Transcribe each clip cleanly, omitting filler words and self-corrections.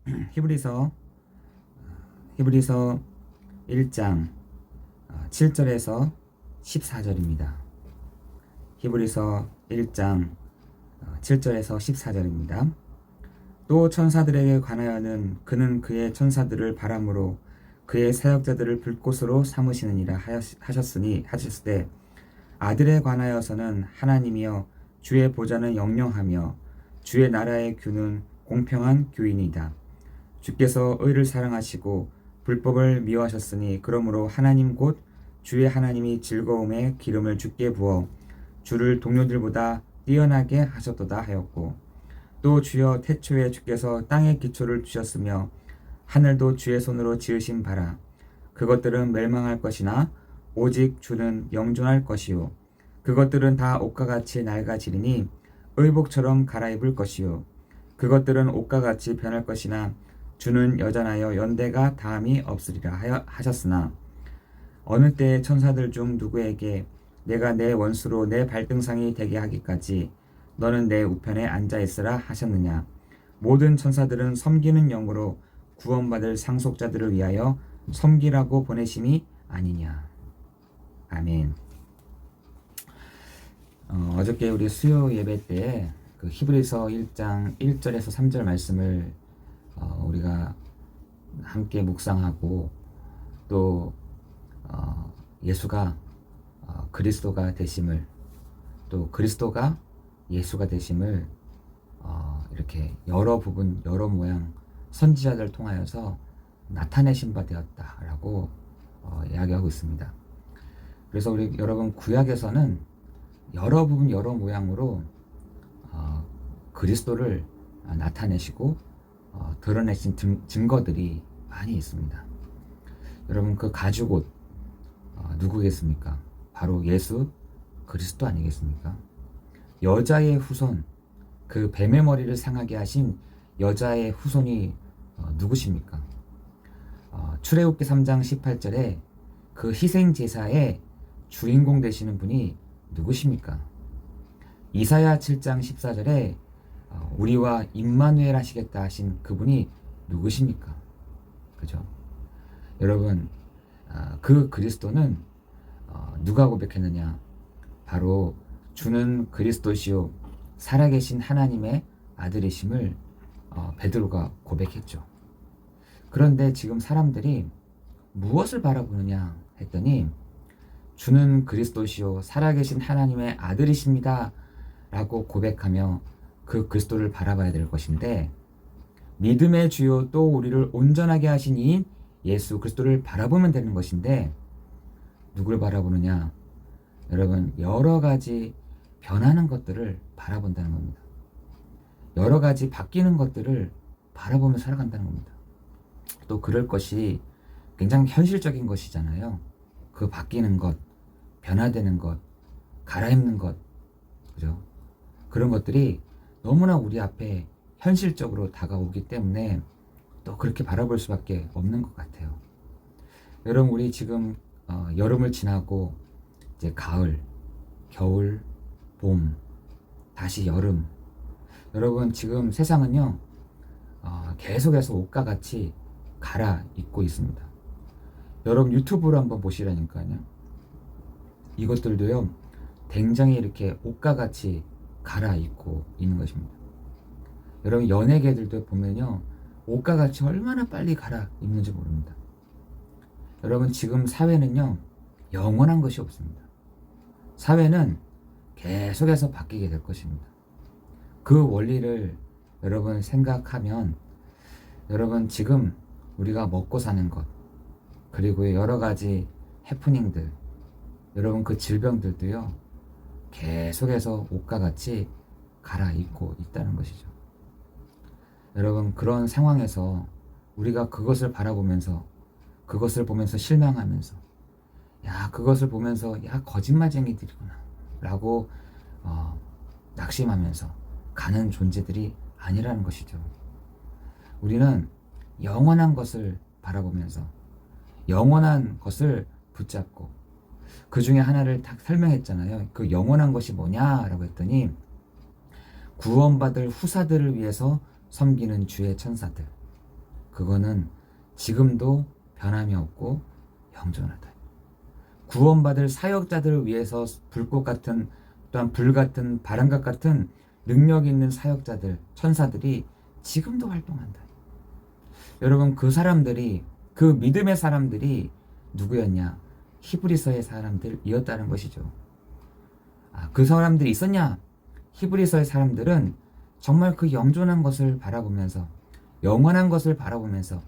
히브리서 1장 7절에서 14절입니다. 히브리서 1장 7절에서 14절입니다. 또 천사들에게 관하여는 그는 그의 천사들을 바람으로 그의 사역자들을 불꽃으로 삼으시느니라 하셨으되 아들에 관하여서는 하나님이여 주의 보좌는 영영하며 주의 나라의 규는 공평한 규이니이다. 주께서 의를 사랑하시고 불법을 미워하셨으니 그러므로 하나님 곧 주의 하나님이 즐거움에 기름을 주께 부어 주를 동료들보다 뛰어나게 하셨도다 하였고 또 주여 태초에 주께서 땅의 기초를 두셨으며 하늘도 주의 손으로 지으신 바라 그것들은 멸망할 것이나 오직 주는 영존할 것이요 그것들은 다 옷과 같이 낡아지리니 의복처럼 갈아입을 것이요 그것들은 옷과 같이 변할 것이나 주는 여전하여 연대가 다함이 없으리라 하셨으나 어느 때에 천사들 중 누구에게 내가 내 원수로 내 발등상이 되게 하기까지 너는 내 우편에 앉아 있으라 하셨느냐. 모든 천사들은 섬기는 영으로 구원받을 상속자들을 위하여 섬기라고 보내심이 아니냐. 아멘. 어저께 우리 수요 예배 때 그 히브리서 1장 1절에서 3절 말씀을 우리가 함께 묵상하고 또 예수가 그리스도가 되심을 또 그리스도가 예수가 되심을 이렇게 여러 부분 여러 모양 선지자들 통하여서 나타내신 바 되었다라고 이야기하고 있습니다. 그래서 우리 여러분 구약에서는 여러 부분 여러 모양으로 그리스도를 나타내시고 드러내신 증거들이 많이 있습니다. 여러분 그 가죽옷 누구겠습니까? 바로 예수 그리스도 아니겠습니까? 여자의 후손, 그 뱀의 머리를 상하게 하신 여자의 후손이 누구십니까? 출애굽기 3장 18절에 그 희생제사의 주인공 되시는 분이 누구십니까? 이사야 7장 14절에 우리와 임마누엘 하시겠다 하신 그분이 누구십니까? 그죠? 여러분 그 그리스도는 누가 고백했느냐? 바로 주는 그리스도시요 살아계신 하나님의 아들이심을 베드로가 고백했죠. 그런데 지금 사람들이 무엇을 바라보느냐 했더니 주는 그리스도시요 살아계신 하나님의 아들이십니다 라고 고백하며 그 그리스도를 바라봐야 될 것인데 믿음의 주요 또 우리를 온전하게 하신 이인 예수 그리스도를 바라보면 되는 것인데 누굴 바라보느냐? 여러분 여러 가지 변하는 것들을 바라본다는 겁니다. 여러 가지 바뀌는 것들을 바라보며 살아간다는 겁니다. 또 그럴 것이 굉장히 현실적인 것이잖아요. 그 바뀌는 것, 변화되는 것, 갈아입는 것, 그죠? 그런 것들이 너무나 우리 앞에 현실적으로 다가오기 때문에 또 그렇게 바라볼 수밖에 없는 것 같아요. 여러분 우리 지금 여름을 지나고 이제 가을, 겨울, 봄, 다시 여름. 여러분 지금 세상은요 계속해서 옷과 같이 갈아입고 있습니다. 여러분 유튜브로 한번 보시라니까요. 이것들도요 굉장히 이렇게 옷과 같이 갈아입고 있는 것입니다. 여러분 연예계들도 보면요 옷과 같이 얼마나 빨리 갈아입는지 모릅니다. 여러분 지금 사회는요 영원한 것이 없습니다. 사회는 계속해서 바뀌게 될 것입니다. 그 원리를 여러분 생각하면 여러분 지금 우리가 먹고 사는 것 그리고 여러 가지 해프닝들 여러분 그 질병들도요 계속해서 옷과 같이 갈아입고 있다는 것이죠. 여러분 그런 상황에서 우리가 그것을 바라보면서 그것을 보면서 실망하면서 야 그것을 보면서 야 거짓말쟁이들이구나 라고 낙심하면서 가는 존재들이 아니라는 것이죠. 우리는 영원한 것을 바라보면서 영원한 것을 붙잡고 그 중에 하나를 딱 설명했잖아요. 그 영원한 것이 뭐냐라고 했더니 구원받을 후사들을 위해서 섬기는 주의 천사들. 그거는 지금도 변함이 없고 영존하다. 구원받을 사역자들을 위해서 불꽃 같은, 또한 불 같은, 바람과 같은 능력 있는 사역자들, 천사들이 지금도 활동한다. 여러분, 그 사람들이, 그 믿음의 사람들이 누구였냐? 히브리서의 사람들이었다는 것이죠. 그 사람들이 있었냐? 히브리서의 사람들은 정말 그 영존한 것을 바라보면서, 영원한 것을 바라보면서,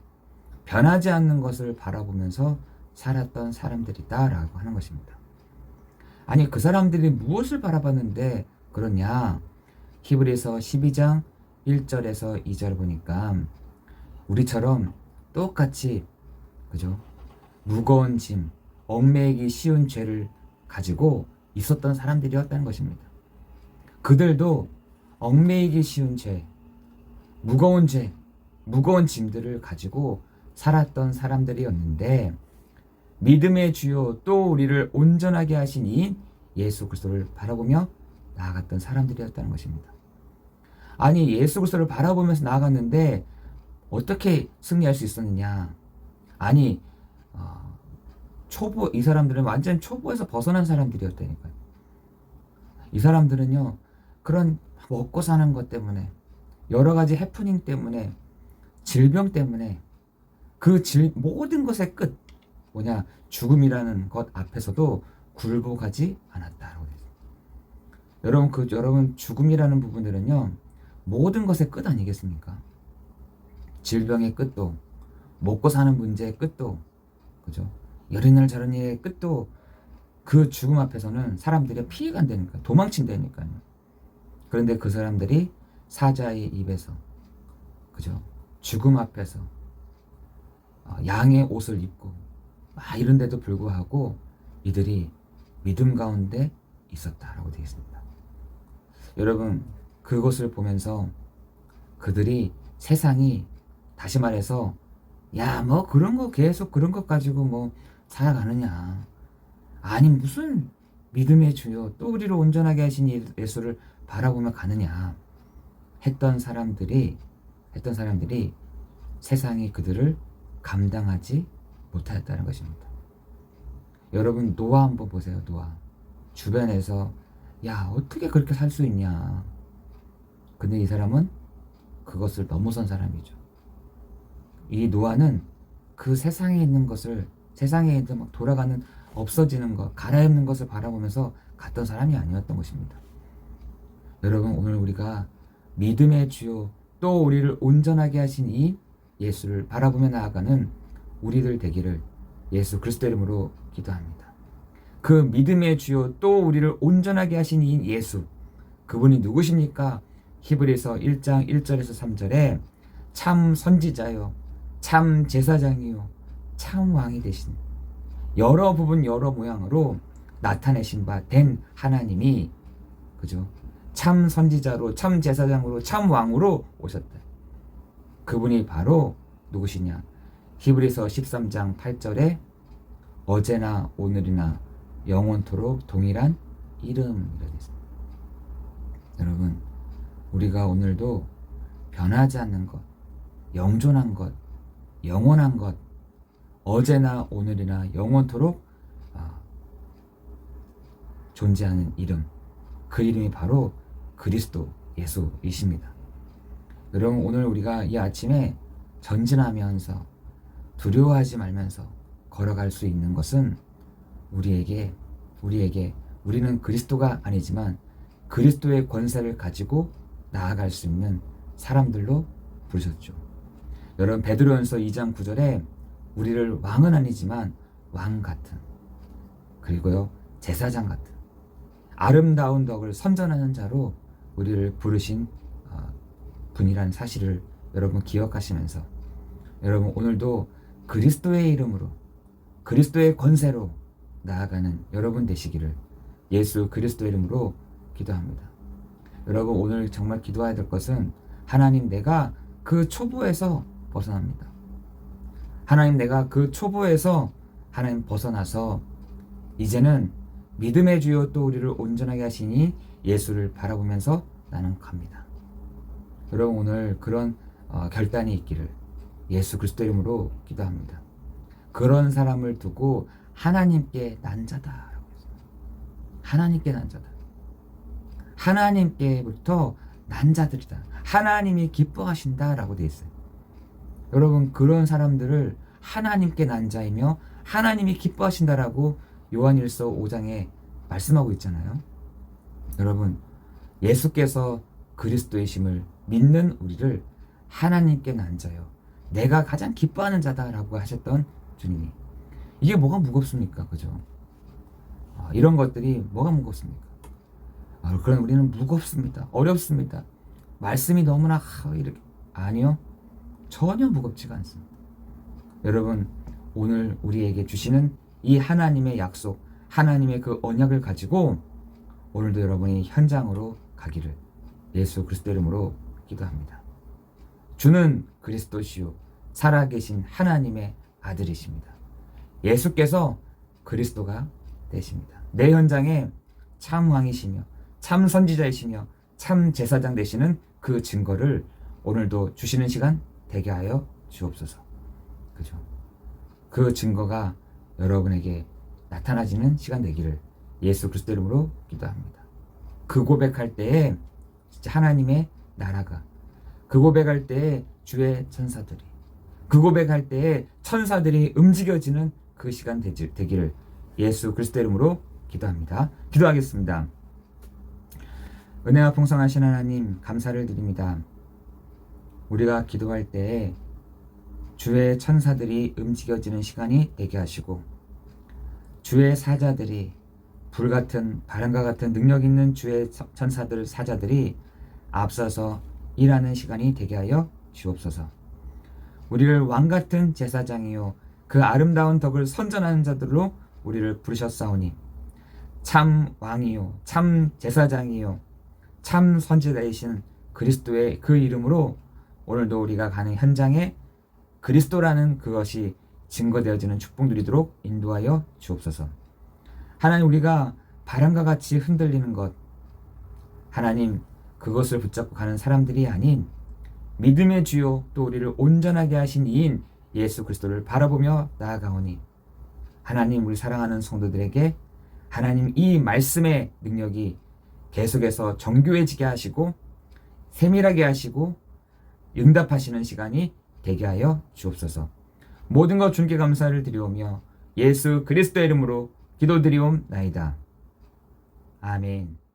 변하지 않는 것을 바라보면서 살았던 사람들이다라고 하는 것입니다. 아니, 그 사람들이 무엇을 바라봤는데 그러냐? 히브리서 12장 1절에서 2절 보니까 우리처럼 똑같이, 그죠? 무거운 짐, 얽매이기 쉬운 죄를 가지고 있었던 사람들이었다는 것입니다. 그들도 얽매이기 쉬운 죄, 무거운 짐들을 가지고 살았던 사람들이었는데, 믿음의 주요 또 우리를 온전하게 하신 이인 예수 그리스도를 바라보며 나아갔던 사람들이었다는 것입니다. 아니, 예수 그리스도를 바라보면서 나아갔는데 어떻게 승리할 수 있었느냐? 아니, 이 사람들은 완전 초보에서 벗어난 사람들이었다니까요. 이 사람들은요, 그런 먹고 사는 것 때문에, 여러 가지 해프닝 때문에, 질병 때문에, 모든 것의 끝, 뭐냐, 죽음이라는 것 앞에서도 굴복하지 않았다라고 되어 있습니다. 여러분, 죽음이라는 부분들은요, 모든 것의 끝 아니겠습니까? 질병의 끝도, 먹고 사는 문제의 끝도, 그죠? 이런 일 저런 일의 끝도, 그 죽음 앞에서는 사람들이 피해가 안 되니까, 도망친다니까요. 그런데 그 사람들이 사자의 입에서, 그죠? 죽음 앞에서 양의 옷을 입고 이런데도 불구하고 이들이 믿음 가운데 있었다라고 되어 있습니다. 여러분, 그것을 보면서 그들이, 세상이, 다시 말해서 뭐 그런 거 계속 그런 것 가지고 뭐 살아가느냐, 아니 무슨 믿음의 주요 또 우리를 온전하게 하신 예수를 바라보며 가느냐 했던 사람들이 세상이 그들을 감당하지 못하였다는 것입니다. 여러분, 노아 한번 보세요. 노아 주변에서 어떻게 그렇게 살 수 있냐, 근데 이 사람은 그것을 넘어선 사람이죠. 이 노아는 그 세상에 있는 것을, 세상에 막 돌아가는, 없어지는 것, 갈아입는 것을 바라보면서 갔던 사람이 아니었던 것입니다. 여러분, 오늘 우리가 믿음의 주요 또 우리를 온전하게 하신 이 예수를 바라보며 나아가는 우리들 되기를 예수 그리스도 이름으로 기도합니다. 그 믿음의 주요 또 우리를 온전하게 하신 이 예수, 그분이 누구십니까? 히브리서 1장 1절에서 3절에 참 선지자요, 참 제사장이요, 참 왕이 되신, 여러 부분 여러 모양으로 나타내신 바 된 하나님이, 그죠? 참 선지자로, 참 제사장으로, 참 왕으로 오셨다. 그분이 바로 누구시냐? 히브리서 13장 8절에 어제나 오늘이나 영원토록 동일한 이름이라고 했습니다. 여러분, 우리가 오늘도 변하지 않는 것, 영존한 것, 영원한 것, 어제나 오늘이나 영원토록 존재하는 이름, 그 이름이 바로 그리스도 예수이십니다. 여러분, 오늘 우리가 이 아침에 전진하면서 두려워하지 말면서 걸어갈 수 있는 것은 우리에게 우리는 그리스도가 아니지만 그리스도의 권세를 가지고 나아갈 수 있는 사람들로 부르셨죠. 여러분, 베드로전서 2장 9절에 우리를 왕은 아니지만 왕 같은, 그리고요 제사장 같은 아름다운 덕을 선전하는 자로 우리를 부르신 분이라는 사실을 여러분 기억하시면서, 여러분 오늘도 그리스도의 이름으로, 그리스도의 권세로 나아가는 여러분 되시기를 예수 그리스도 이름으로 기도합니다. 여러분, 오늘 정말 기도해야 될 것은, 하나님, 내가 그 초보에서 벗어납니다. 하나님, 내가 그 초보에서 하나님 벗어나서 이제는 믿음의 주요 또 우리를 온전하게 하시니 예수를 바라보면서 나는 갑니다. 여러분, 오늘 그런 결단이 있기를 예수 그리스도 이름으로 기도합니다. 그런 사람을 두고 하나님께 난 자다. 하나님께 난 자다. 하나님께부터 난 자들이다. 하나님이 기뻐하신다라고 되어 있어요. 여러분, 그런 사람들을 하나님께 난 자이며 하나님이 기뻐하신다라고 요한일서 5장에 말씀하고 있잖아요. 여러분, 예수께서 그리스도이심을 믿는 우리를 하나님께 난 자요, 내가 가장 기뻐하는 자다라고 하셨던 주님이, 이게 뭐가 무겁습니까? 그죠? 이런 것들이 뭐가 무겁습니까? 그런 우리는 무겁습니다. 어렵습니다. 말씀이 너무나 이렇게, 아니요, 전혀 무겁지가 않습니다. 여러분, 오늘 우리에게 주시는 이 하나님의 약속, 하나님의 그 언약을 가지고 오늘도 여러분이 현장으로 가기를 예수 그리스도 이름으로 기도합니다. 주는 그리스도시요 살아계신 하나님의 아들이십니다. 예수께서 그리스도가 되십니다. 내 현장에 참 왕이시며 참 선지자이시며 참 제사장 되시는 그 증거를 오늘도 주시는 시간 되게 하여 주옵소서. 그죠? 그 증거가 여러분에게 나타나지는 시간 되기를 예수 그리스도 이름으로 기도합니다. 그 고백할 때에 진짜 하나님의 나라가, 그 고백할 때에 주의 천사들이, 그 고백할 때에 천사들이 움직여지는 그 시간 되기를 예수 그리스도 이름으로 기도합니다. 기도하겠습니다. 은혜와 풍성하신 하나님, 감사를 드립니다. 우리가 기도할 때에 주의 천사들이 움직여지는 시간이 되게 하시고 주의 사자들이, 불같은 바람과 같은 능력 있는 주의 천사들, 사자들이 앞서서 일하는 시간이 되게 하여 주옵소서. 우리를 왕같은 제사장이요 그 아름다운 덕을 선전하는 자들로 우리를 부르셨사오니 참 왕이요 참 제사장이요 참 선지자이신 그리스도의 그 이름으로 오늘도 우리가 가는 현장에 그리스도라는 그것이 증거되어지는 축복 누리도록 인도하여 주옵소서. 하나님, 우리가 바람과 같이 흔들리는 것, 하나님, 그것을 붙잡고 가는 사람들이 아닌 믿음의 주요 또 우리를 온전하게 하신 이인 예수 그리스도를 바라보며 나아가오니 하나님, 우리 사랑하는 성도들에게 하나님 이 말씀의 능력이 계속해서 정교해지게 하시고 세밀하게 하시고 응답하시는 시간이 되게 하여 주옵소서. 모든 것 주님께 감사를 드리오며 예수 그리스도의 이름으로 기도드리옵나이다. 아멘.